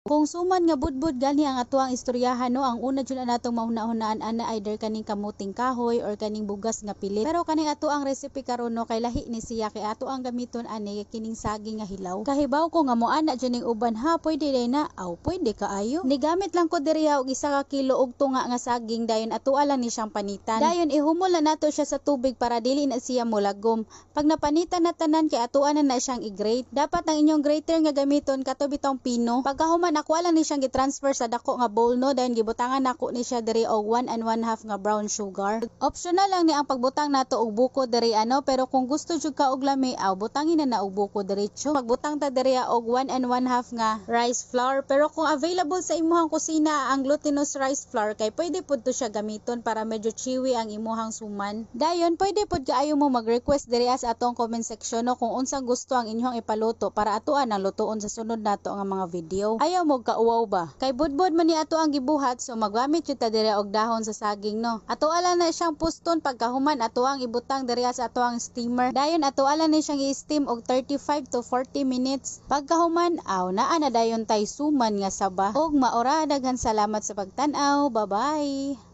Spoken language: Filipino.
Kung suman nga budbud gani ang atuang istoryahan no, ang una jud natong mahuna-hunaan ana either kaning kamuting kahoy or kaning bugas nga pilit. Pero kaning atuang recipe karon no, kay lahi ni siya, kay ato ang gamiton ani kining saging nga hilaw. Kahibaw ko nga mo ana jud ning uban, ha pwede day na, aw pwede kaayo. Nigamit lang ko diri og 1 ka kilo og tunga nga saging, dayon atoa lang ni siyang panitan. Dayon ihumol na nato siya sa tubig para dili na siya molagom. Pag napanitan na tanan kay atoa na siyang i-grate. Dapat ang inyong grater nga gamiton kato bitong pino. Pagkahuman ako lang ni siyang gi-transfer sa dako nga bowl no, dayon gibutangan nako ni siya diri og 1 1/2 nga brown sugar. Optional lang ni ang pagbutang nato og buko diri ano, pero kung gusto jud ka og lami, aw butangin na og buko diretso. Pagbutang ta diri og 1 1/2 nga rice flour, pero kung available sa imuhang kusina ang glutinous rice flour kay pwede pud to siya gamiton para medyo chewy ang imuhang suman. Dayon pwede pud kaayo mo mag-request diri sa atong comment section no, kung unsang gusto ang inyong ipaluto para atuan ang lutoon sa sunod nato nga mga video. Ayaw mo kauwaw ba? Kay budbud man ni ato ang gibuhat, so maggamit jud ta diri og dahon sa saging no. Ato ala na siyang puston, pagkahuman ato ang ibutang diri sa ato ang steamer. Dayon ato ala ni siyang i-steam og 35 to 40 minutes. Pagkahuman aw naa na dayon tay suman nga saba. Og maora daghan salamat sa pagtan-aw. Bye bye.